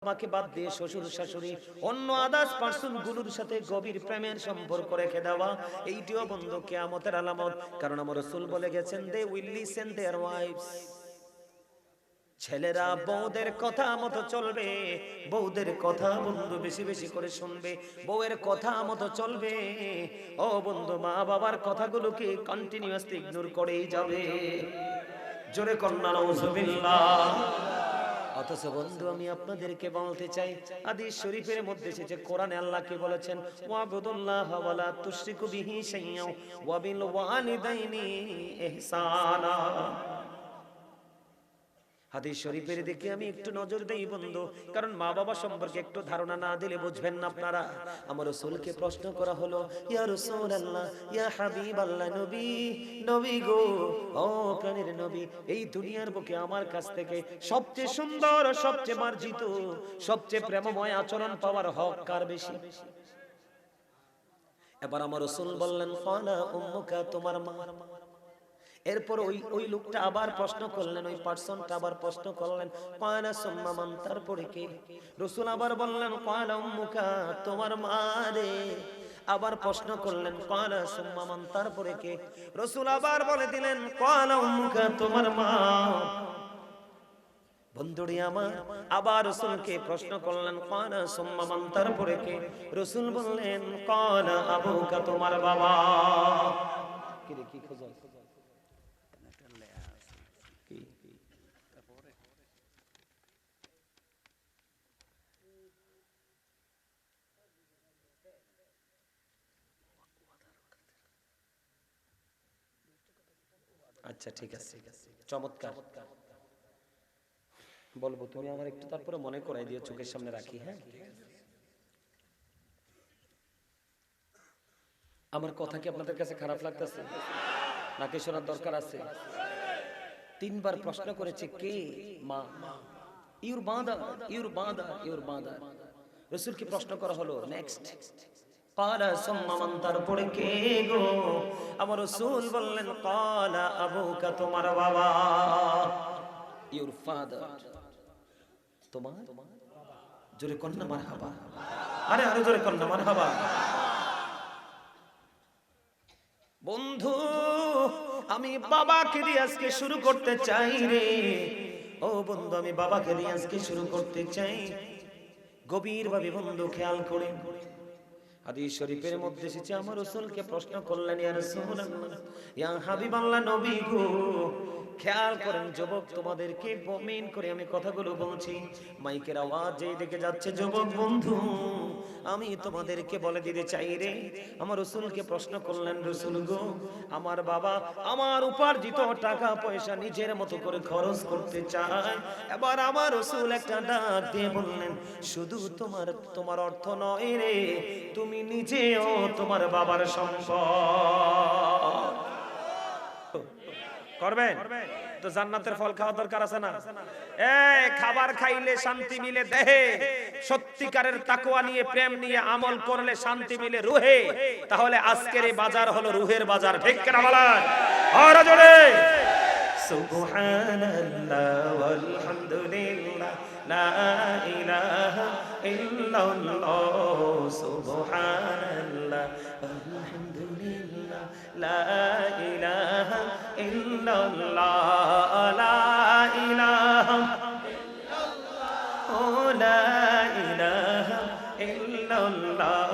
আমাকে বাদ দিয়ে শ্বশুর শাশুড়ি অন্য আদার্স পার্সন গুলোর সাথে গভীর প্রেমের সম্পর্ক রেখে দেওয়া, এইটিও বন্ধু কিয়ামতের আলামত। কারণ আমার রাসূল বলে গেছেন, they will listen their wives, ছেলেরা বউদের কথা মতো চলবে, বউদের কথা বন্ধু বেশি বেশি করে শুনবে, বউয়ের কথা মতো চলবে। ও বন্ধু, মা বাবার কথাগুলোকে কন্টিনিউয়াসলি ইগনোর করেই যাবে। জোরে কন্যা নাউজুবিল্লাহ। অথচ বন্ধু আমি আপনাদেরকে বলতে চাই, হাদিস শরীফের মধ্যে এসেছে, কোরআনে আল্লাহ কি বলেছেন, ওয়াবুদুল্লাহ ওয়ালা তুশরিকু বিহি শাইয়্যা ওয়া বিল ওয়ালিদাইনি ইহসানা। হাদিস শরীফের দিকে আমি একটু নজর দেই বন্ধু, কারণ মা বাবা সম্পর্কে একটু ধারণা না দিলে বুঝবেন না আপনারা। আমার রাসূলকে প্রশ্ন করা হলো, ইয়া রাসূলুল্লাহ, ইয়া হাবিবাল্লাহ, নবী, নবী গো, ও প্রাণের নবী, এই দুনিয়ার বুকে আমার কাছ থেকে সবচেয়ে সুন্দর, সবচেয়ে মার্জিত, সবচেয়ে প্রেমময় আচরণ পাওয়ার হক কার বেশি? এবার আমার রাসূল বললেন, ফালা উম্মুকা, তোমার মা। এরপর ওই লোকটা আবার প্রশ্ন করলেন, ওই পার্সনটা আবার প্রশ্ন করলেন, ক্বালা সুম্মা মান, তারপরে কে? রাসূল আবার বললেন, ক্বালা উম্মুকা, তোমার মা রে। আবার প্রশ্ন করলেন, ক্বালা সুম্মা মান, তারপরে কে? রাসূল আবার বলে দিলেন, ক্বালা উম্মুকা, তোমার মা। বন্ধুরে আমার, আবার রাসূলকে প্রশ্ন করলেন, ক্বালা সুম্মা মান, তারপরে কে? রাসূল বললেন, ক্বালা আবুকা, তোমার বাবা। কি রে, কি খোঁজো? আচ্ছা ঠিক আছে, চমৎকার বলবো, তুমি আমার একটু তারপরে মনে করাই দিও, চোখের সামনে রাখি। হ্যাঁ, আমার কথা কি আপনাদের কাছে খারাপ লাগতেছে নাকি শোনার দরকার আছে? তিনবার প্রশ্ন করেছে, কে? মা। Your mother, your mother, your mother. রাসূলকে প্রশ্ন করা হলো, নেক্সট, ক্বালা সুম্মা মান, তারপরে কে গো? আমার রাসূল বললেন, ক্বালা আবুকা, তোমার বাবা, ইউর ফাদার, তোমার। জোরে কন্যা মারহাবা, আরে আরে জোরে কন্যা মারহাবা। বন্ধু, আমি বাবাকে দিয়ে আজকে শুরু করতে চাই রে। ও বন্ধু, আমি বাবাকে দিয়ে আজকে শুরু করতে চাই। গভীরভাবে বন্ধু খেয়াল করে, হাদিস শরীফের মধ্যে এসেছে, আমার রাসূলকে প্রশ্ন করলেন, ইয়া রাসূলুল্লাহ, ইয়া হাবিবাল্লাহ, নবী গো, খেয়াল করেন যুবক, তোমাদেরকে মুমিন করে আমি কথাগুলো বলছি, মাইকের আওয়াজ যেই দিকে যাচ্ছে, যুবক বন্ধু, আমি তোমাদেরকে বলে দিতে চাই রে। আমার রাসূলকে প্রশ্ন করলেন, রাসূল গো, আমার বাবা আমার উপার্জিত টাকা পয়সা নিজের মতো করে খরচ করতে চায়। এবার আমার রাসূল একটা ডাক দিয়ে বললেন, শুধু তোমার অর্থ নয় রে, তুমি নিজেও তোমার বাবার সম্পদ। করবেন তো জান্নাতের ফল খাওয়া দরকার আছে না? এই খাবার খাইলে শান্তি মিলে দেহে, সত্যিকারের তাকওয়া নিয়ে, প্রেম নিয়ে আমল করলে শান্তি মিলে রুহে। তাহলে আজকের এই বাজার হলো রুহের বাজার, ঠিক কিনা বলেন? আর জোরে সুবহানাল্লাহ ওয়ালহামদুলিল্লাহ লা ইলাহা ইল্লাল্লাহ, সুবহানাল্লাহ আলহামদুলিল্লাহ লা ইলাহা ইল্লাল্লাহ, লা ইলাহা ইল্লাল্লাহ, ও লা ইলাহা ইল্লাল্লাহ।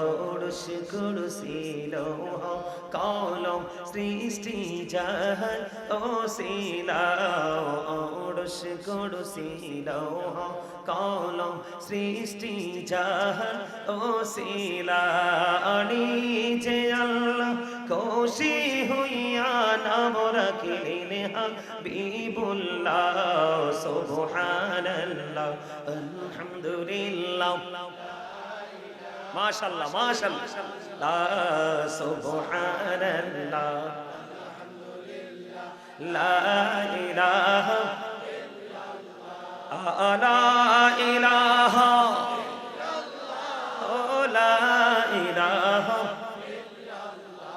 আরশ কুরসি লৌহ কলম সৃষ্টি জাহান ওসিলা, আরশ কুরসি লৌহ কলম সৃষ্টি জাহান ওসিলা। নিজে আল্লাহ খুশি হইয়া নাম রাখিলেন হাবিবুল্লাহ, সুবহানাল্লাহ আলহামদুলিল্লাহ, মাশাআল্লাহ মাশাআল্লাহ, সুবহানাল্লাহ লা ইলাহা ইল্লাল্লাহ, লা ইলাহা ইল্লাল্লাহ, লা ইলাহা ইল্লাল্লাহ।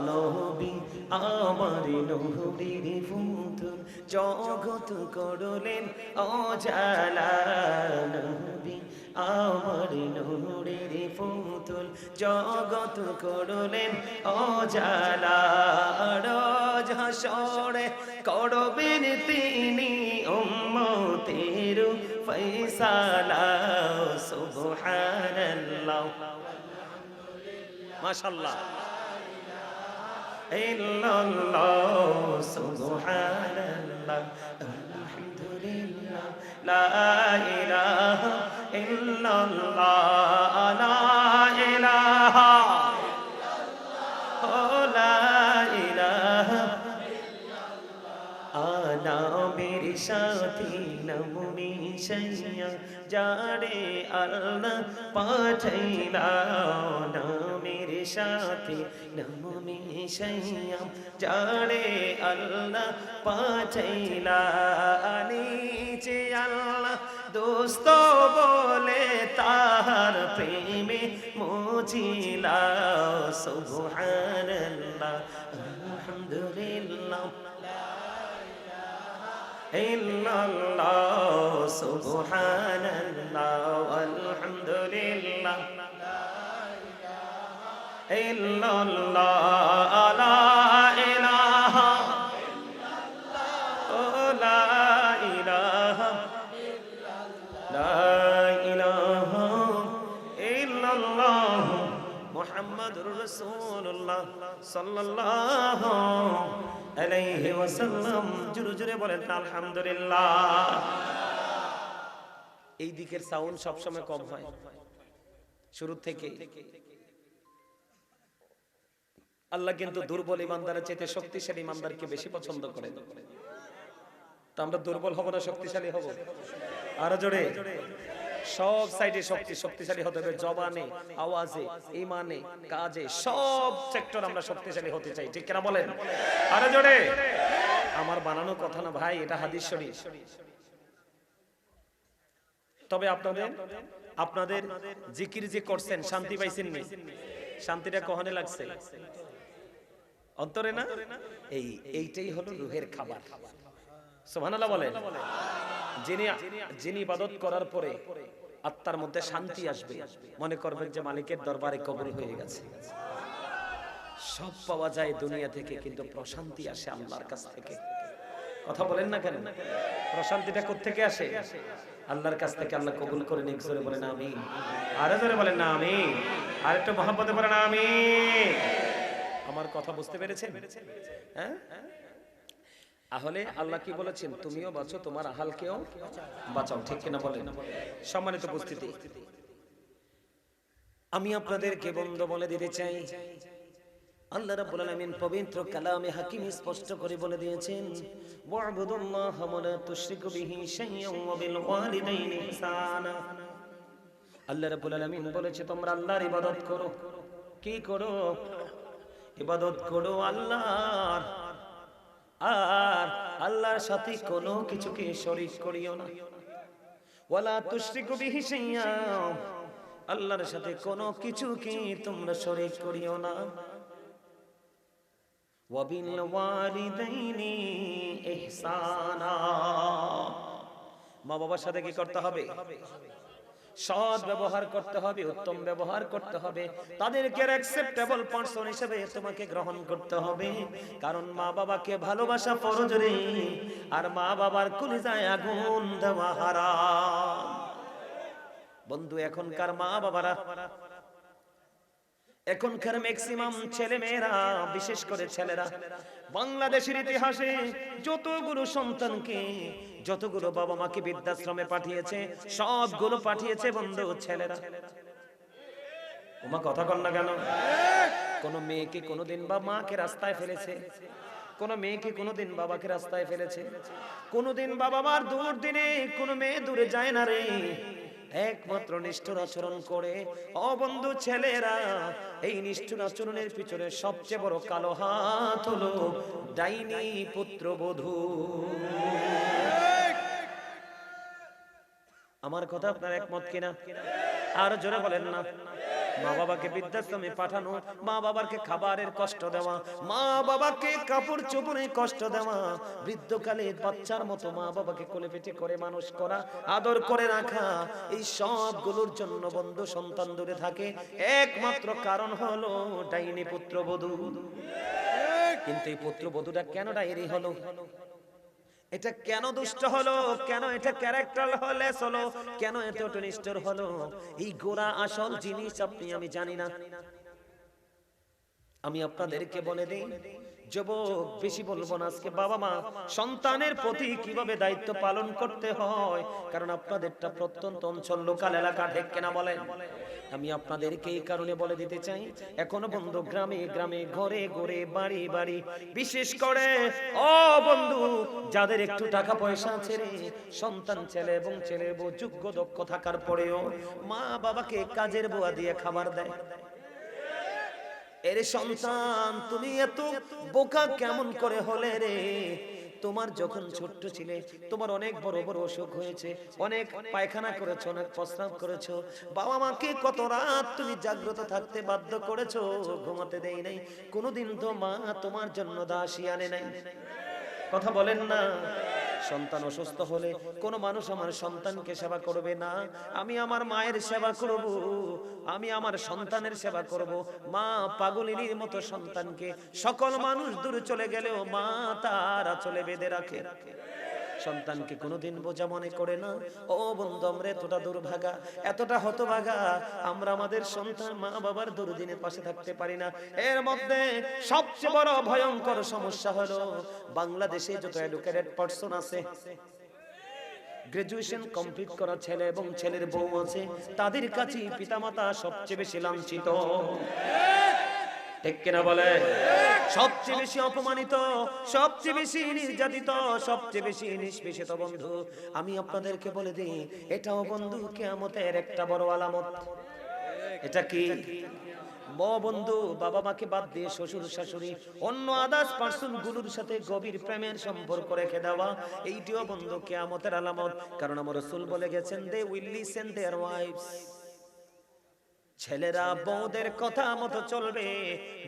নবী আমার নূরের ফুতুন, জগৎ করলেন অজালা, পুতুল জগৎ করলেন অজালা রোজ হাসরে করবেন তিনি উম্মতের ফয়সালা সুবহানাল্লাহ মাশাআল্লাহ ইল্লাল্লাহ সুবহানাল্লাহ আলহামদুলিল্লাহ লা ইলাহা ইল্লাল্লাহ লা ইলাহা ইল্লাল্লাহ লা ইলাহা আনা মেরে সাথী নমুনি শাইয়া যারে আল্লাহ পাঠাইলা না মেরে সাথী নমুনি শাইয়া যারে আল্লাহ পাঠাইলা নিচে আল্লাহ দোস্ত বলে তাহার প্রেমে মুজিলা সুবহানাল্লাহ আলহামদুলিল্লাহ ইল্লাল্লাহ সুবহানাল্লাহ আলহামদুলিল্লাহ ইল্লাল্লাহ লা ইলাহা ইল্লাল্লাহ লা ইলাহা লা ইলাহা ইল্লাল্লাহ মুহাম্মাদুর রাসূলুল্লাহ সাল্লাল্লাহু আলাইহি ওয়াসাল্লাম জোরে জোরে বলেন আলহামদুলিল্লাহ। এই দিকের সাউন্ড সব সময় কম হয় শুরু থেকে। আল্লাহ কিন্তু দুর্বল ইমানদারের চেয়ে শক্তিশালী ইমানদারকে বেশি পছন্দ করেন। তো আমরা দুর্বল হব না শক্তিশালী হব? আরো জোরে। সব সাইডে শক্তিশালী হতে হবে, জবানে, আওয়াজে, ঈমানে, কাজে, সব সেক্টর আমরা শক্তিশালী হতে চাই, ঠিক কিনা বলেন? আরো জোরে। আমার বানানো কথা না ভাই, এটা হাদিস শরীফ। তবে আপনাদের জিকির যে করছেন শান্তি পাইছেন নি? শান্তিটা কখনে লাগছে? অন্তরে না? এইটাই হলো রূহের খাবার। সুবহানাল্লাহ বলেন। যিনি ইবাদত করার পরে আত্মার মধ্যে শান্তি আসবে, মনে করবেন যে মালিকের দরবারে কবুল হয়ে গেছে। সব পাওয়া যায় দুনিয়া থেকে, কিন্তু প্রশান্তি আসে আল্লাহর কাছ থেকে। কথা বলেন না কেন? প্রশান্তিটা কোথা থেকে আসে? আল্লাহর কাছ থেকে। আল্লাহ কবুল করে নিক। জোরে বলেন আমিন। আরো জোরে বলেন না আমিন। আর একটু মহব্বতে বলেন আমিন। আমার কথা বুঝতে পেরেছেন? হ্যাঁ, তাহলে আল্লাহ কি বলেছেন? তুমিও বাঁচো, তোমার আহালকেও বাঁচাও, ঠিক কিনা বলেন? সম্মানিত উপস্থিতি, আমি আপনাদেরকে বন্ধু বলে দিতে চাই, আল্লাহ রাব্বুল আলামিন পবিত্র কালামে হাকিম স্পষ্ট করে বলে দিয়েছেন, ওয়া'বুদুল্লাহ ওয়া লা তুশরিকু বিহি শাইয়্যান ওয়া বিল ওয়ালিদাইনি ইহসানা। আল্লাহ রাব্বুল আলামিন বলেছে তোমরা আল্লাহর ইবাদত করো। কি করো? ইবাদত করো আল্লাহর, আর আল্লাহর সাথে কোনো কিছুকে শরীক করিও না। ওয়ালা তুশরিকু বিহি শাইয়্যা, আল্লাহর সাথে কোনো কিছুকে তোমরা শরীক করিও না। ওয়া বিল ওয়ালিদাইনি ইহসানা, মা বাবার সাথে কি করতে হবে? সৎ ব্যবহার করতে হবে, উত্তম ব্যবহার করতে হবে। তাদেরকে অ্যাকসেপ্টেবল পারসন হিসেবে তোমাকে গ্রহণ করতে হবে, কারণ মা বাবাকে ভালোবাসা ফরজ রে, আর মা বাবার কলিজায় আগুন দেওয়া হারাম। বন্ধু, এখনকার মা বাবারা, এখনকার ম্যাক্সিমাম ছেলে মেয়েরা, বিশেষ করে ছেলেরা, বাংলাদেশের ইতিহাসে যতগুলো সন্তানকে, যতগুলো বাবা মাকে বৃদ্ধাশ্রমে পাঠিয়েছে, সবগুলো পাঠিয়েছে বন্ধু ছেলেরা। ওমা কথা কন না কেন? কোন মেয়েকে কোনোদিন বা মাকে রাস্তায় ফেলেছে? কোন মেয়েকে কোনোদিন বাবাকে রাস্তায় ফেলেছে? কোনোদিন বাবা মার দূর দিনে কোন মেয়ে দূরে যায় না রে, একমাত্র নিষ্ঠুর আচরণ করে। ও বন্ধু ছেলেরা, এই নিষ্ঠুর আচরণের পিছনে সবচেয়ে বড় কালো হাত হলো ডাইনি পুত্রবধূ। আমার কথা আপনার একমত কিনা? আর জোরে বলেন না। মা বাবাকে বৃদ্ধাশ্রমে পাঠানো, মা বাবাকে খাবারের কষ্ট দেওয়া, মা বাবাকে কাপড় চোপড়ে কষ্ট দেওয়া, বৃদ্ধকালে বাচ্চার মতো মা বাবাকে কোলে পিঠে করে মানুষ করা, আদর করে রাখা, এই সবগুলোর জন্য বন্ধু সন্তান দূরে থাকে। একমাত্র কারণ হলো ডাইনি পুত্রবধূ। কিন্তু এই পুত্রবধূটা কেন ডাইনি হলো? এটা কেন দুষ্ট হলো? কেন এটা ক্যারেক্টার লেস হলো? কেন এটা নিষ্ঠুর হলো? এই গোড়া আসল জিনিস আপনি আমি জানি না। আমি আপনাদেরকে বলে দেই, যুবক বেশি বলবো না আজকে, বাবা মা সন্তানের প্রতি কিভাবে দায়িত্ব পালন করতে হয়, কারণ আপনাদেরটা প্রত্যন্ত অঞ্চল, লোকাল এলাকা, ঠিক কিনা বলেন? আমি আপনাদেরকে এই কারণে বলে দিতে চাই, এখনো বন্ধু গ্রামে গ্রামে, ঘরে ঘরে, বাড়ি বাড়ি, বিশেষ করে ও বন্ধু যাদের একটু টাকা পয়সা আছে রে, সন্তান ছেলে এবং ছেলের বউ যোগ্য দক্ষ থাকার পরেও মা বাবাকে কাজের বুয়া দিয়ে খাবার দেয়। এরে সন্তান, তুমি এত বোকা কেমন করে হলে রে? তোমার যখন ছোট্ট ছিলে, তোমার অনেক বড় বড় অসুখ হয়েছে, অনেক পায়খানা করেছো, অনেক প্রস্রাব করেছো, বাবা মাকে কত রাত তুমি জাগ্রত থাকতে বাধ্য করেছো, ঘুমাতে দেই নাই, কোনোদিন তো মা তোমার জন্য দাসী আনে নাই। কথা বলেন না? সন্তান অসুস্থ হলে কোন মানুষ আমার সন্তানকে সেবা করবে না, আমি আমার মায়ের সেবা করব, আমি আমার সন্তানের সেবা করব। মা পাগলিনীর মতো সন্তানকে, সকল মানুষ দূরে চলে গেলেও মা তার আঁচলে বেঁধে রাখে, সন্তানকে কোনোদিন বোঝা মনে করে না। ও বন্ধু, আমরা এতটা দুর্ভাগা, এতটা হতভাগা, আমরা আমাদের সন্তান মা বাবার দুর্দিনের পাশে থাকতে পারি না। এর মধ্যে সবচেয়ে বড় ভয়ঙ্কর সমস্যা হলো, বাংলাদেশে যত এডুকেটেড পারসন আছে, গ্রাজুয়েশন কমপ্লিট করা ছেলে এবং ছেলের বউ আছে, তাদের কাছে পিতামাতা সবচেয়ে বেশি লাঞ্ছিত, ঠিক কিনা বলে? সবচেয়ে বেশি অপমানিত, সবচেয়ে বেশি নির্যাতিত, সবচেয়ে বেশি নিষ্পেষিত। বন্ধু আমি আপনাদেরকে বলে দিই, এটাও বন্ধু কিয়ামতের একটা বড় আলামত। এটা কি বন্ধু? বাবা মাকে বাদ দিয়ে শ্বশুর শাশুড়ি, অন্য আদার্স পার্সন গুলোর সাথে গভীর প্রেমের সম্পর্ক রেখে দেওয়া, এইটিও বন্ধু কিয়ামতের আলামত। কারণ আমার রাসূল বলে গেছেন, they will listen their wives, ছেলেরা বউদের কথা মতো চলবে,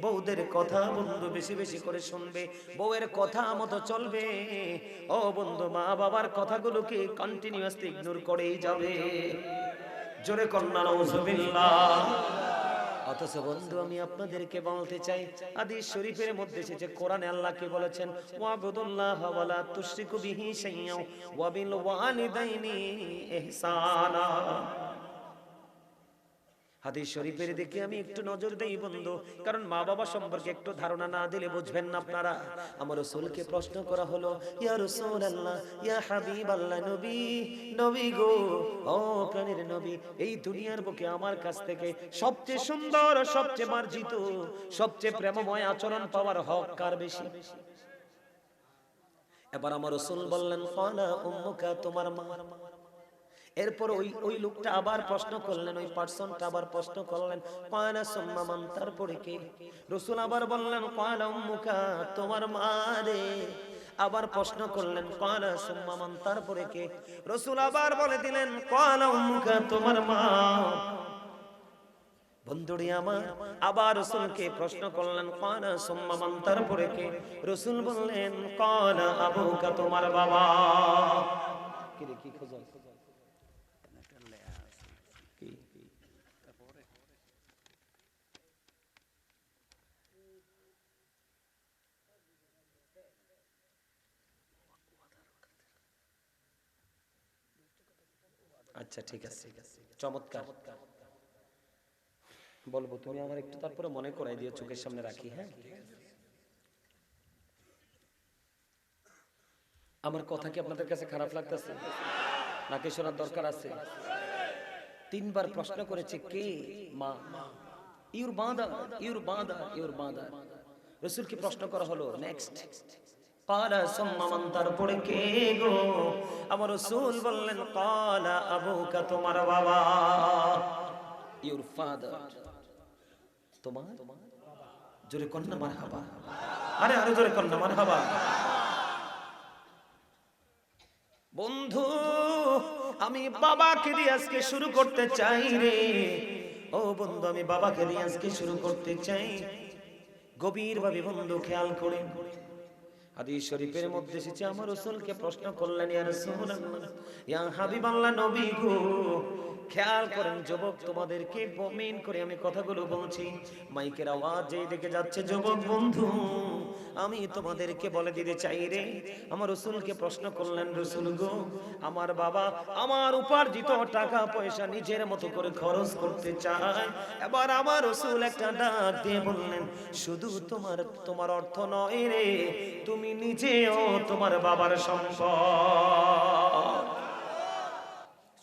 বউদের কথা বন্ধু বেশি বেশি করে শুনবে, বউয়ের কথা মতো চলবে। ও বন্ধু, মা বাবার কথাগুলোকে কন্টিনিউয়াসলি ইগনোর করেই যাবে। জোরে কন্যা নাউজুবিল্লাহ। অথচ বন্ধু আমি আপনাদেরকে বলতে চাই, হাদিস শরীফের মধ্যে এসেছে, কোরআনে আল্লাহ কি বলেছেন? ওয়াবুদুল্লাহ ওয়ালা তুশরিকু বিহি শাইয়্যান ওয়া বিল ওয়ালিদাইনি ইহসানা। হাদিস শরীফের দিকে আমি একটু নজর দেই বন্ধু, কারণ মা বাবা সম্পর্কে একটু ধারণা না দিলে বুঝবেন না আপনারা। আমার রাসূলকে প্রশ্ন করা হলো, ইয়া রাসূলুল্লাহ, ইয়া হাবিবাল্লাহ, নবী, নবী গো, ও প্রাণের নবী, এই দুনিয়ার বুকে আমার কাছ থেকে সবচেয়ে সুন্দর, সবচেয়ে মার্জিত, সবচেয়ে প্রেমময় আচরণ পাওয়ার হক কার বেশি? এবার আমার রাসূল বললেন, ক্বালা উম্মুকা, তোমার মা। এরপর ওই লোকটা আবার প্রশ্ন করলেন, ওই পার্সনটা আবার প্রশ্ন করলেন, ক্বালা সুম্মা মান, তারপরে কে? রাসূল আবার বললেন, ক্বালা উম্মুকা, তোমার মা রে। আবার প্রশ্ন করলেন, ক্বালা সুম্মা মান, তারপরে কে? রাসূল আবার বলে দিলেন, ক্বালা উম্মুকা, তোমার মা। বন্ধুরে আমার, আবার রাসূলকে প্রশ্ন করলেন, ক্বালা সুম্মা মান, তারপরে কে? রাসূল বললেন, ক্বালা আবুকা, তোমার বাবা। কি রে, কি খোঁজো? আচ্ছা ঠিক আছে, চমৎকার বলবো, তুমি আমার একটু তারপরে মনে করাই দিও, চোখের সামনে রাখি। হ্যাঁ, আমার কথা কি আপনাদের কাছে খারাপ লাগতেছে নাকি শোনার দরকার আছে? তিনবার প্রশ্ন করেছে, কে? মা। Your mother, your mother, your mother. রাসূলকে প্রশ্ন করা হলো, নেক্সট ক্বালা সুম্মা মান, তারপরে কে গো? আমার রাসূল বললেন, ক্বালা আবুকা, তোমার বাবা, ইউর ফাদার, তোমার। জোরে কন্যা মারহাবা, আরে আরো জোরে কন্যা মারহাবা। বন্ধু আমি বাবাকে দিয়ে আজকে শুরু করতে চাই রে। ও ও বন্ধু আমি বাবাকে দিয়ে আজকে শুরু করতে চাই। গভীরভাবে বন্ধু খেয়াল করে হাদিস শরীফের মধ্যে এসেছে আমার রাসূলকে প্রশ্ন করলেন, ইয়া রাসূলুল্লাহ ইয়া হাবিবাল্লাহ নবী গো, খেয়াল করেন যুবক তোমাদেরকে মুমিন করে আমি কথাগুলো বলছি, মাইকের আওয়াজ যেই দিকে যাচ্ছে যুবক বন্ধু আমি তোমাদেরকে বলে দিতে চাই রে। আমার রাসূলকে প্রশ্ন করলেন, রাসূল গো আমার বাবা আমার উপার্জিত টাকা পয়সা নিজের মতো করে খরচ করতে চায়। এবার আমার রাসূল একটা ডাক দিয়ে বললেন, শুধু তোমার অর্থ নয় রে, তুমি নিজেও তোমার বাবার সম্পদ।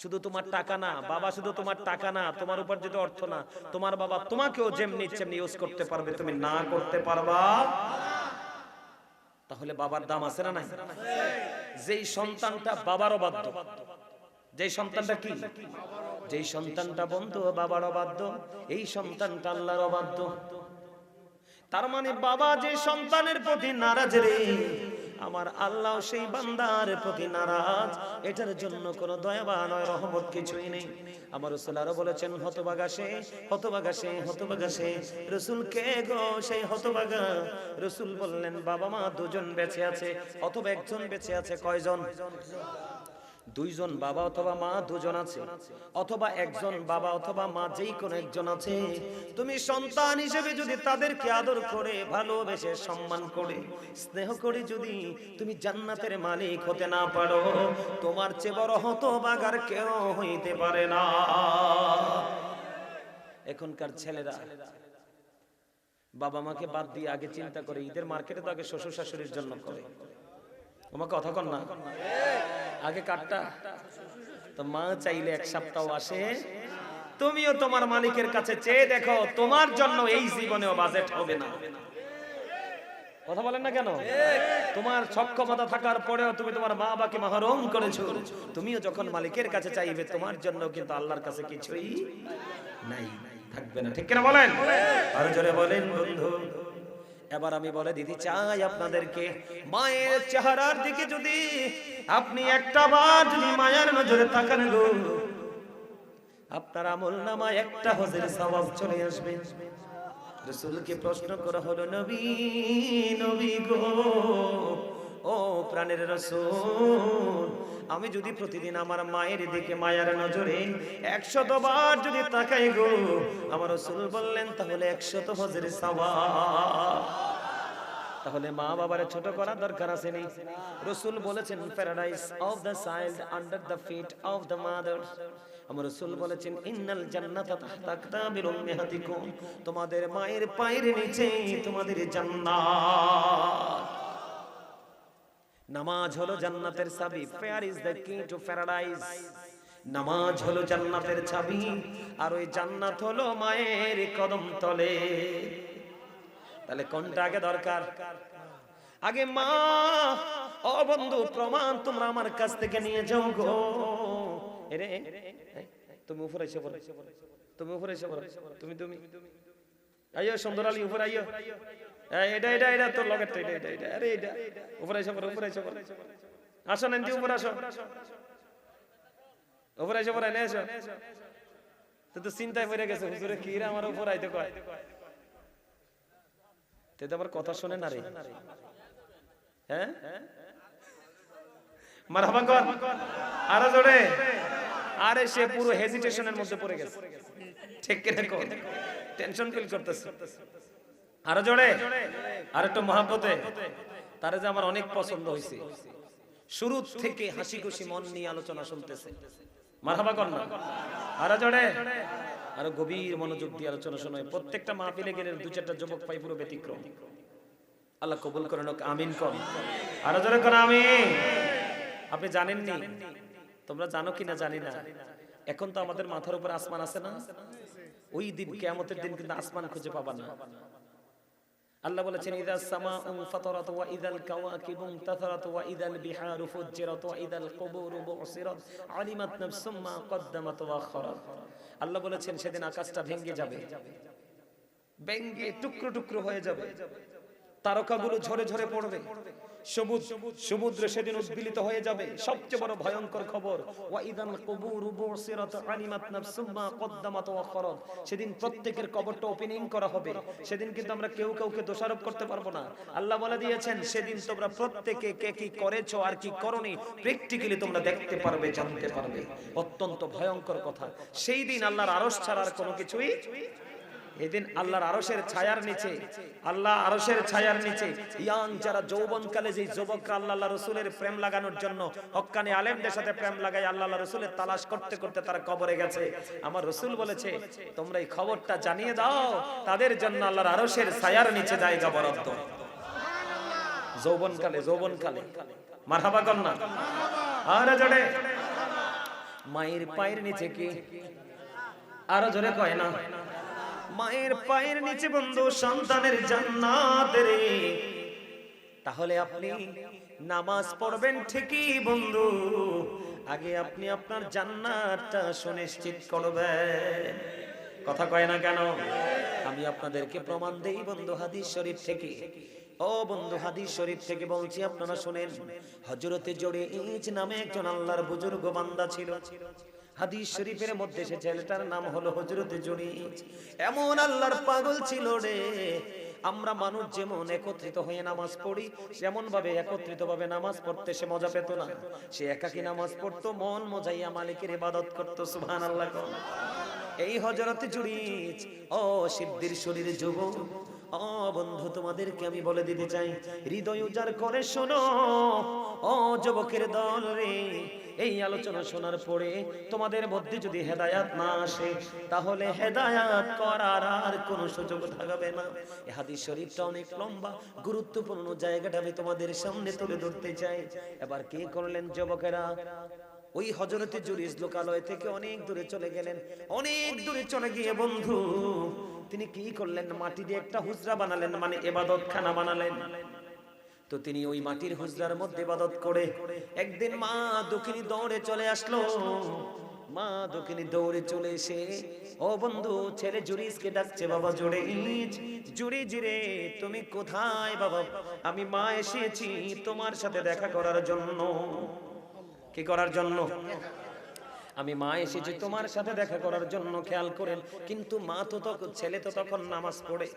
শুধু তোমার টাকা না বাবা, শুধু তোমার টাকা না, তোমার উপার্জিত অর্থ না, তোমার বাবা তোমাকেও যেমনি যেমনি ইউজ করতে পারবে, তুমি না করতে পারবা। তাহলে বাবার দাম আছে না নাই? যেই সন্তানটা বাবার অবাধ্য, যেই সন্তানটা কি, যেই সন্তানটা বন্ধু বাবার অবাধ্য, এই সন্তানটা আল্লাহর অবাধ্য। তার মানে বাবা যে সন্তানের প্রতি নারাজ রে, আমার আল্লাহ সেই বান্দার প্রতি নারাজ। এটার জন্য কোনো দয়া বা নয় রহমত কিছুই নেই। আমার রাসূল আরো বলেছেন, হতভাগা সে, হতভাগা সে, হতভাগা সে। রাসূল কে গো সেই হতভাগা? রাসূল বললেন বাবা মা দুজন বেঁচে আছে, অথবা একজন বেঁচে আছে। কয়জন? দুইজন বাবা অথবা মা দুজন আছে, অথবা একজন বাবা অথবা মা যেই কোনো একজন আছে। তুমি সন্তান হিসেবে যদি তাদেরকে আদর করে ভালোবেসে সম্মান করে স্নেহ করে যদি তুমি জান্নাতের মালিক হতে না পারো, তোমার চেয়ে বড় হতভাগার কেউ হইতে পারে না। এখনকার ছেলেরা বাবা মাকে বাদ দিয়ে আগে চিন্তা করে ঈদের মার্কেটে তো আগে শ্বশুর শাশুড়ির জন্য করে। তোমাকে কথা কন না, আগে কাটটা তো মা চাইলে এক সপ্তাহ আসে, তুমিও তোমার মালিকের কাছে চেয়ে দেখো তোমার জন্য এই জীবনেও বাজেট হবে না। কথা বলেন না কেন? তোমার সক্ষমতা থাকার পরেও তুমি তোমার মা বাবাকে মাহরুম করেছো, তুমিও যখন মালিকের কাছে চাইবে তোমার জন্য কিন্তু আল্লাহর কাছে কিছুই নাই, থাকবে না। ঠিক কিনা বলেন? আরো জোরে বলেন বন্ধু। এবার আমি বলে দিতে চাই আপনাদেরকে, মায়ের চেহারার দিকে যদি আপনি একটা বার যদি মায়ের নজরে তাকান গো, আপনার আমলনামায় একটা হজের সওয়াব চলে আসবে। রাসূলকে প্রশ্ন করা হলো, নবী নবী গো, ও প্রাণের রাসূল, আমি যদি প্রতিদিন আমার মায়ের দিকে মায়ের নজরে 100 বার যদি তাকাই গো, আমার রাসূল বললেন তাহলে 100 হজের সওয়াব। তাহলে মা বাবারে ছোট করার দরকার আছে নেই? রাসূল বলেছেন paradise of the child under the feet of the mother. আমার রাসূল বলেছেন ইন্নাল জান্নাতা তাহতা আকদামিল উম্মাহাতিকুম, তোমাদের মায়ের পায়ের নিচে তোমাদের জান্নাত। নামাজ হলো জান্নাতের চাবি। প্রেয়ার ইজ দ্য কি টু প্যারাডাইস। নামাজ হলো জান্নাতের চাবি, আর ওই জান্নাত হলো মায়ের কদম তলে। তাহলে কোনটা আগে দরকার? আগে মা। ও বন্ধু প্রমাণ তোমরা আমার কাছ থেকে নিয়ে যাও গো। এরে তুমি উপরে এসে বলো, তুমি উপরে এসে বলো, তুমি তুমি আইয়ো সুন্দর আলী উপরে আইয়ো। এটা এটা এটা তোর লগেরটা, এটা এটা এটা আরে এটা উপরে এসে বলো, উপরে এসে বলো। আসো নান্দি উপরে আসো, উপরে এসে পড়ে এনে এসো। তো চিন্তায় পড়ে গেছে হুজুরে কি রে আমার উপর আইতে কয়, তো আবার কথা শুনে না রে। হ্যাঁ মারহাবা কর আরো জোরে। আরে সে পুরো হেজিটেশনের মধ্যে পড়ে গেছে, ঠিক কিনা কর, টেনশন ফিল করতেছে। আরো জোরে, আর একটু মহব্বতে। তারে যে আমার অনেক পছন্দ হয়েছে, শুরু থেকে হাসি খুশি মন নিয়ে আলোচনা শুনতেছে। মারহাবা কর না আরো জোরে, আরো গভীর মনোযোগ দিয়ে আলোচনা শোনায়। প্রত্যেকটা মাহফিলে গেলে 2-4টা যুবক পাই পুরো ব্যতিক্রম। আল্লাহ কবুল করেন, আমিন কর, আরো জোরে কর আমিন। আপনি জানেননি, তোমরা জানো কিনা জানি না, এখন তো আমাদের মাথার উপর আসমান আছে না? ওই দিন কিয়ামতের দিন কিন্তু আসমান খুঁজে পাবা না। আল্লাহ বলেছেন ইদাস সামাউ ফাতারাত ওয়া ইদাল কাওয়াকিবু তাথারাত ওয়া ইদাল বিহারু ফুজ্জিরাত ওয়া ইদাল কুবুরু বুসিরাত আলিমাত নাফসুম মা কদ্দামাত ওয়া আখারাত। আল্লাহ বলেছেন সেদিন আকাশটা ভেঙে যাবে, ভেঙে টুকরো টুকরো হয়ে যাবে, তারকাগুলো ঝরে ঝরে পড়বে, সমুদ্র সেদিন উদ্বেলিত হয়ে যাবে। সবচেয়ে বড় ভয়ঙ্কর খবর, ওয়া ইদাল কুবুরু বুসিরাত আলিমাত নাফসুম মা কদ্দামাত ওয়া আখরাত, সেদিন প্রত্যেকের কবরটা ওপেনিং করা হবে। সেদিন কিন্তু আমরা কেউ কাউকে দোষারোপ করতে পারবো না। আল্লাহ বলে দিয়েছেন সেদিন তোমরা প্রত্যেকে কে কি করেছো আর কি করনি প্র্যাকটিক্যালি তোমরা দেখতে পারবে, জানতে পারবে। অত্যন্ত ভয়ঙ্কর কথা। সেই দিন আল্লাহর আরশ ছাড়া আর কোনো কিছুই, এদিন আল্লাহর আরশের ছায়ার নিচে, আল্লাহ আরশের ছায়ার নিচে ইয়াং যারা যৌবনকালে যে যুবকরা আল্লাহ রাসূলের প্রেম লাগানোর জন্য হক্কানি আলেমদের সাথে প্রেম লাগাই আল্লাহ রাসূলের তালাশ করতে করতে তারা কবরে গেছে, আমার রাসূল বলেছে তোমরা এই খবরটা জানিয়ে দাও, তাদের জন্য আল্লাহর আরশের ছায়ার নিচে জায়গা বরাদ্দ। যৌবনকালে মারহাবা কর না, আরে জোরে মায়ের পায়ের নিচে কি, আরো জোরে কয় না, মায়ের পায়ের নিচে বন্ধু সন্তানের জান্নাত রে। তাহলে আপনি নামাজ পড়বেন ঠিকই বন্ধু, আগে আপনি আপনার জান্নাতটা সুনিশ্চিত করবেন। কথা কয় না কেন? আমি আপনাদেরকে প্রমাণ দেই বন্ধু হাদিস শরীফ থেকে। ও বন্ধু হাদিস শরীফ থেকে বলছি, আপনারা শুনেন। হযরতে জুরাইজ নামে একজন আল্লাহর বুজুর্গ বান্দা ছিল। হাদিস শরীফের মধ্যে সে ছেলেটার নাম হলো হযরতে জুরাইজ। এমন আল্লাহর পাগল ছিল রে। আমরা মানুষ যেমন একত্রিত হয়ে নামাজ পড়ি, সেমন ভাবে একত্রিত ভাবে নামাজ পড়তে সে মজা পেত না। সে একাকী নামাজ পড়তো, মন মজাইয়া মালিকের ইবাদত করতো। সুবহানাল্লাহ। এই হযরতে জুরাইজ, ও সিদ্ধির শরীর যুবক, ও বন্ধু তোমাদেরকে আমি বলে দিতে চাই, হৃদয় উজাড় করে শোনো ও যুবকের দল রে। এই আলোচনা শোনার পরে তোমাদের মধ্যে যদি হেদায়াত না আসে, তাহলে হেদায়াত করার আর কোনো সুযোগ থাকবে না। এই হাদিস শরীফটা অনেক লম্বা, গুরুত্বপূর্ণ জায়গাটা আমি তোমাদের সামনে তুলে ধরতে চাই। এবার কি করলেন যুবকেরা? ওই হযরতে জুরাইজ লোকালয় থেকে অনেক দূরে চলে গেলেন। অনেক দূরে চলে গিয়ে বন্ধু তিনি কি করলেন? মাটি দিয়ে একটা হুজরা বানালেন, মানে ইবাদতখানা বানালেন। তো তিনি ওই মাটির হুজরার মধ্যে ইবাদত করে একদিন মা দক্ষিণী দৌড়ে চলে আসলো। মা দক্ষিণী দৌড়ে চলে এসে, ও বন্ধু ছেলে জুরাইজকে ডাকছে, বাবা জুরাইজ, জুরাইজ রে তুমি কোথায় বাবা? আমি মা এসেছি তোমার সাথে দেখা করার জন্য। কি করার জন্য? আমি মা এসেছি তোমার সাথে দেখা করার জন্য। খেয়াল করেন, কিন্তু মা তো তখন, ছেলে তো তখন নামাজ পড়ে।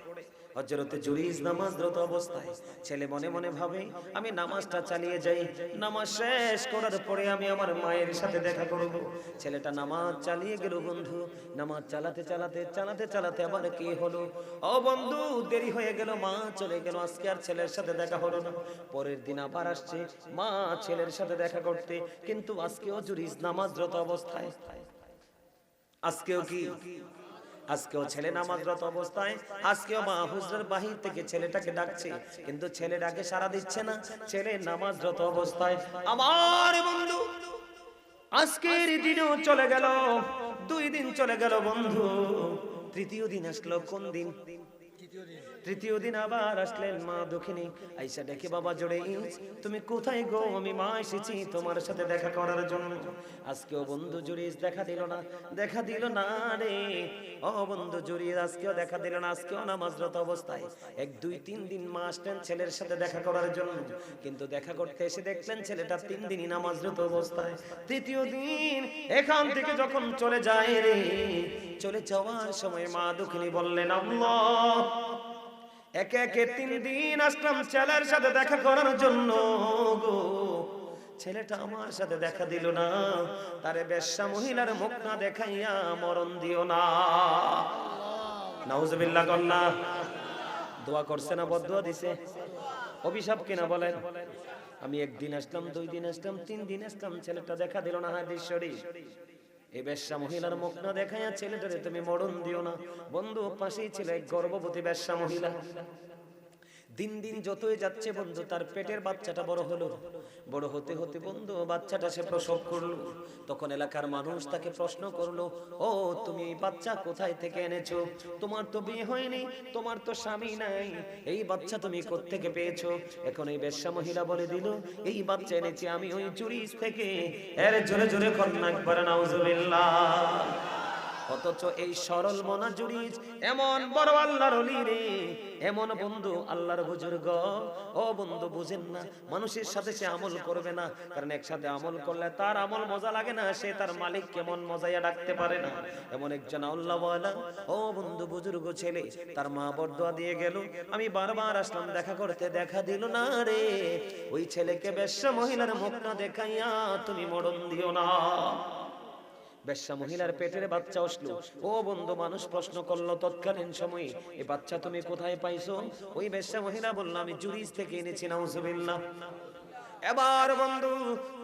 হযরতে জুরাইজ নামাজরত অবস্থায়, ছেলে মনে মনে ভাবে আমি নামাজটা চালিয়ে যাই, নামাজ শেষ করার পরে আমি আমার মায়ের সাথে দেখা করব। ছেলেটা নামাজ চালিয়ে গেল বন্ধু। নামাজ চালাতে চালাতে চালাতে চালাতে আবার কি হলো? ও বন্ধু দেরি হয়ে গেল, মা চলে গেল। আজকে আর ছেলের সাথে দেখা হলো না। পরের দিন আবার আসছে মা ছেলের সাথে দেখা করতে, কিন্তু আজকেও জুরাইজ নামাজরত অবস্থায়। আজকেও ছেলে নামাজরত অবস্থায়। আজকেও মা হুজরার বাহির থেকে ছেলেটাকে ডাকছে, কিন্তু ছেলে ডাকে সাড়া দিচ্ছে না। ছেলে নামাজরত অবস্থায়। আমার বন্ধু আজকের দিনও চলে গেল, 2 দিন চলে গেল বন্ধু। তৃতীয় দিন আসলো। কোন দিন? তৃতীয় দিন আবার আসলেন মা দক্ষিণী। আইসা দেখে, বাবা জুরাইজ তুমি কোথায় গো? আমি মা এসেছি তোমার সাথে দেখা করার জন্য। আজকেও বন্ধু জুরাইজ দেখা দিল না, দেখা দিল না রে। ও বন্ধু জুরাইজ আজকেও দেখা দিল না। আজকেও নামাজরত অবস্থায়। 1, 2, 3 দিন মা আসলেন ছেলের সাথে দেখা করার জন্য, কিন্তু দেখা করতে এসে দেখলেন ছেলেটা 3 দিনই নামাজরত অবস্থায়। তৃতীয় দিন এখান থেকে যখন চলে যায় রে, চলে যাওয়ার সময় মা দক্ষিণী বললেন, আল্লাহ একে একে 3 দিন আসলাম ছেলের সাথে দেখা করার জন্য গো, ছেলেটা আমার সাথে দেখা দিল না। তারে বেশ্যা মহিলার মুখ না দেখাইয়া মরণ দিও না। নাউজুবিল্লাহ কন্না। দোয়া করছে না বদদুয়া দিছে? অভিশাপ কিনা বলেন? আমি 1 দিন আসলাম, 2 দিন আসলাম, 3 দিন আসলাম, ছেলেটা দেখা দিল না। হাদিস শরীফ। এই বেশ্যা মহিলার মুখ না দেখাইয়া ছেলেটারে তুমি মরণ দিও না। বন্ধু পাশেই ছিল এক গর্ভবতী বেশ্যা মহিলা। দিন দিন যতই যাচ্ছে বন্ধু, তার পেটের বাচ্চাটা বড় হলো। বড় হতে হতে বন্ধু বাচ্চাটা সে প্রসব করলো। তখন এলাকার মানুষ তাকে প্রশ্ন করলো, ও তুমি এই বাচ্চা কোথায় থেকে এনেছো? তোমার তো বিয়ে হয়নি, তোমার তো স্বামী নাই, এই বাচ্চা তুমি কোত্থেকে পেয়েছো? এখন এই বেশ্যা মহিলা বলে দিল, এই বাচ্চা এনেছি আমি ওই জুরাইজ থেকে। এর জোরে জোরে কন্যা একবার নাউজুবিল্লাহ। কত অথচ এই সরল মনা জুরিজ এমন বড় আল্লাহর ওলি রে, এমন বন্ধু আল্লাহর বুজুর্গ। ও বন্ধু বুঝেন না, মানুষের সাথে সে আমল করবে না, কারণ একসাথে আমল করলে তার আমল মজা লাগে না, সে তার মালিক কেমন মজাইয়া ডাকতে পারে না। এমন একজন আল্লাহওয়ালা ও বন্ধু বুজুর্গ ছেলে, তার মা বরদোয়া দিয়ে গেল, আমি বারবার আসলাম দেখা করতে, দেখা দিল না রে। ওই ছেলেকে বেশ্যা মহিলার মুখ না দেখাইয়া তুমি মরণ দিও না। বেশ্যা মহিলার পেটের বাচ্চা আসলো। ও বন্ধু, মানুষ প্রশ্ন করলো তৎকালীন সময়ে, এই বাচ্চা তুমি কোথায় পাইছো? ওই বেশ্যা মহিলা বলল, আমি জুরিজ থেকে এনেছি। নাউজুবিল্লাহ। এবার বন্ধু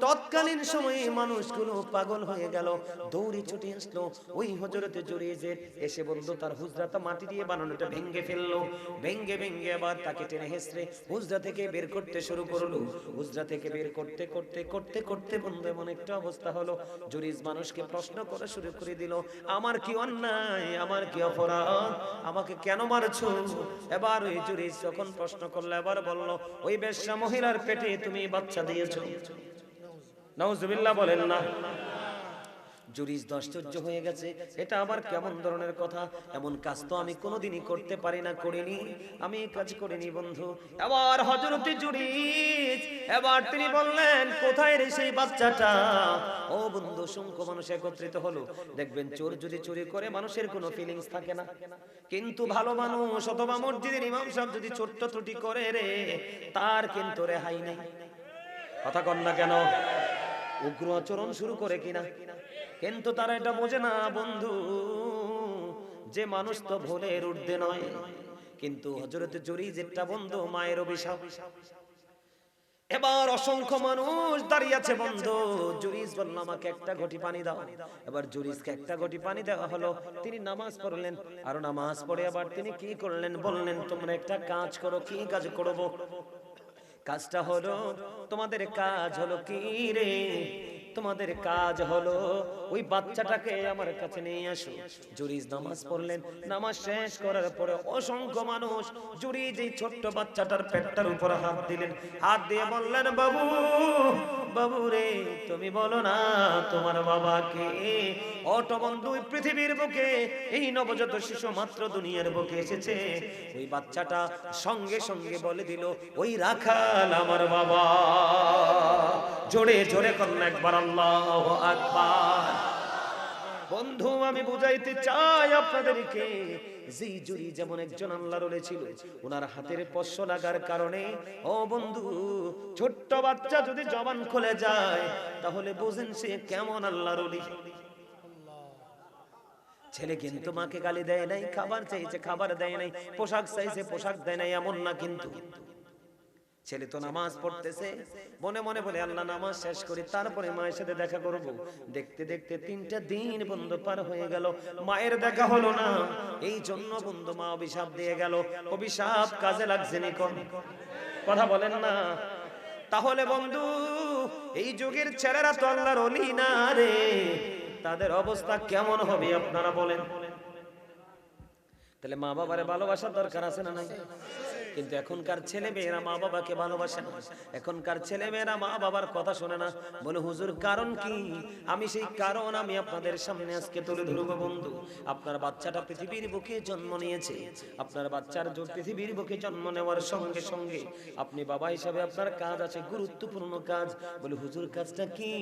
তৎকালীন সময়ে মানুষগুলো পাগল হয়ে গেল, দৌড়ে ছুটে আসলো ওই হযরতে জুরিজের। এসে বন্ধু তার হুজরাটা মাটি দিয়ে বানানোটা ভেঙে ফেললো, ভেঙে আবার তাকে টেনে হেসড়ে হুজরা থেকে বের করতে শুরু করলো। হুজরা থেকে বের করতে করতে বন্ধু এমন একটা অবস্থা হলো, জুরিজ মানুষকে প্রশ্ন করা শুরু করে দিল, আমার কি অন্যায়, আমার কি অপরাধ, আমাকে কেন মারছো? এবার ওই জুরিজ যখন প্রশ্ন করলো, এবার বলল, ওই বেশ্যা মহিলার পেটে তুমি বাচ্চা দিয়েছো। নাউজুবিল্লাহ বলেন না। জুরিজ আশ্চর্য হয়ে গেছে, এটা আবার কেমন ধরনের কথা, এমন কাজ তো আমি কোনোদিনই করতে পারি না, করিনি, আমি এই কাজ করিনি বন্ধু। এবার হযরতে জুরিজ এবার তিনি বললেন, কোথায় রে সেই বাচ্চাটা? ও বন্ধু সংখ্য মানুষ একত্রিত হলো। দেখবেন চোর যদি চুরি করে মানুষের কোনো ফিলিংস থাকে না, কিন্তু ভালো মানুষ অথবা মসজিদের ইমাম সাহেব যদি ছোট্ট ত্রুটি করে রে, তার কিন্তু রেহাই নেই। কথা কন না কেন? উগ্র আচরণ শুরু করে কিনা, কিন্তু তারা এটা বোঝে না বন্ধু, যে মানুষ তো ভুলের ঊর্ধ্বে নয়। কিন্তু হযরতে জুরিজ একটা বন্ধু মায়ের অভিশাপ। এবার অসংখ্য মানুষ দাঁড়িয়ে আছে বন্ধু। জুরিজ বলল, আমাকে একটা ঘটি পানি দাও। এবার জুরিজকে একটা ঘটি পানি দেওয়া হলো। তিনি নামাজ পড়লেন, আর নামাজ পড়ে আবার তিনি কি করলেন বললেন, তোমরা একটা কাজ করো। কি কাজ করব? কাজটা হলো, তোমাদের কাজ হলো কি রে? তোমাদের কাজ হলো ওই বাচ্চাটাকে আমার কাছে নিয়ে আসো। জুরিজ নামাজ পড়লেন, নামাজ শেষ করার পরে অসংখ্য মানুষ জুরিজ এই ছোট্ট বাচ্চাটার পেটটার উপর হাত দিলেন, হাত দিয়ে বললেন, বাবু বাবু রে, তুমি বলো না তোমার বাবাকে? অটো বন্ধু, পৃথিবীর বুকে এই নবজাত শিশু মাত্র দুনিয়ার বুকে এসেছে। ওই বাচ্চাটা সঙ্গে সঙ্গে বলে দিল, ওই রাখাল আমার বাবা। জোরে জোরে করলেন একবার আল্লাহু আকবার। বন্ধু আমি বুঝাইতে চাই আপনাদেরকে, যে জুরি যেমন একজন আল্লাহর ওলি ছিল, ওনার হাতের স্পর্শ লাগার কারণে ও বন্ধু ছোট্ট বাচ্চা যদি জবান খুলে যায়, তাহলে বুঝেন সে কেমন আল্লাহর ওলি। ছেলে কিন্তু মাকে গালি দেয় নাই, খাবার চাইছে খাবার দেয় নাই, পোশাক চাইছে পোশাক দেয় নাই, এমন না। কিন্তু ছেলে তো নামাজ পড়তেছে, মনে মনে বলে, আল্লাহ নামাজ শেষ করি, তারপরে মায়ের সাথে দেখা করব। দেখতে দেখতে 3টা দিন বন্ধু পার হয়ে গেল, মায়ের দেখা হলো না। এই জন্য বন্ধু মা অভিশাপ দিয়ে গেল। অভিশাপ কাজে লাগছে নি? কথা বলেন না। তাহলে বন্ধু এই যুগের ছেলেরা তো আল্লাহর ওলি না রে, তাদের অবস্থা কেমন হবে আপনারা বলেন? তাহলে মা বাবারে ভালোবাসার দরকার আছে না নাই? কিন্তু এখনকার ছেলে মেয়েরা মা বাবাকে ভালোবাসে না, এখনকার ছেলে মেয়েরা মা বাবার কথা শোনে না। বলে, হুজুর কারণ কি? আমি সেই কারণ আমি আপনাদের সামনে আজকে তুলে ধরবো বন্ধু। আপনার বাচ্চাটা পৃথিবীর বুকে জন্ম নিয়েছে, আপনার বাচ্চার পৃথিবীর বুকে জন্ম নেওয়ার সঙ্গে সঙ্গে আপনি বাবা হিসাবে আপনার কাজ আছে, গুরুত্বপূর্ণ কাজ। বলে, হুজুর কাজটা কি?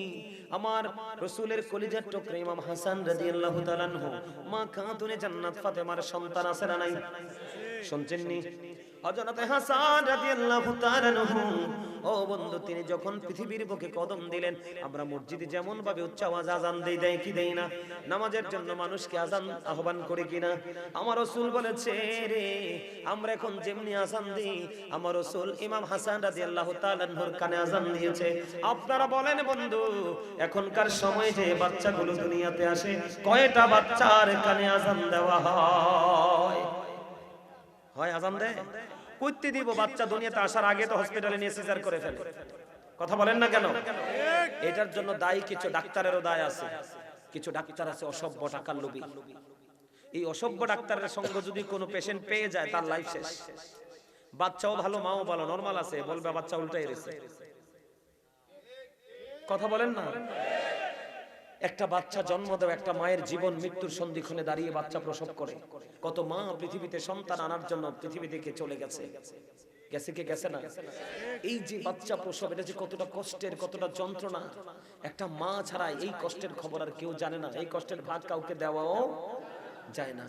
আমার রাসূলের কলিজার টুকরা ইমাম হাসান রাদিয়াল্লাহু তাআলা আনহু, মা খাতুনে জান্নাত ফাতেমার সন্তান আছে না নাই? শুনছেননি? হযরত হাসান রাদিয়াল্লাহু তাআলা আনহু, ও বন্ধু তিনি যখন পৃথিবীর বুকে কদম দিলেন, আমরা মসজিদে যেমন ভাবে উচ্চ আওয়াজ আযান দেই কি দেই না? নামাজের জন্য মানুষকে আযান আহ্বান করে কিনা? আমার রাসূল বলেছে রে, আমরা এখন যেমনি আযান দেই, আমার রাসূল ইমাম হাসান রাদিয়াল্লাহু তাআলা আনহুর কানে আযান দিয়েছে। আপনারা বলেন বন্ধু, এখনকার সময়ে যে বাচ্চাগুলো দুনিয়াতে আসে, কয়টা বাচ্চার কানে আযান দেওয়া হয়? আযান দেয়? কইতে দিব, বাচ্চা দুনিয়াতে আসার আগে তো হসপিটালে নিয়ে সিজার করে ফেলে। কথা বলেন না কেন? এটার জন্য দায়ী কিছু ডাক্তারেরও দায় আছে। কিছু ডাক্তার আছে অসভ্য, টাকার লোভী। এই অসভ্য ডাক্তারের সঙ্গ যদি কোনো পেশেন্ট পেয়ে যায়, তার লাইফ শেষ। বাচ্চাও ভালো, মাও ভালো, নরমাল আছে, বলবে বাচ্চা উল্টাই গেছে। কথা বলেন না? একটা বাচ্চা জন্ম দেওয়া, একটা মায়ের জীবন মৃত্যুর সন্ধিক্ষণে দাঁড়িয়ে বাচ্চা প্রসব করে। কত মা পৃথিবীতে সন্তান আনার জন্য পৃথিবী থেকে চলে গেছে, গেছে কে গেছে না? এই যে বাচ্চা প্রসব, এটা যে কতটা কষ্টের, কতটা যন্ত্রণা, একটা মা ছাড়া এই কষ্টের খবর আর কেউ জানে না, এই কষ্টের ভাগ কাউকে দেওয়াও যায় না।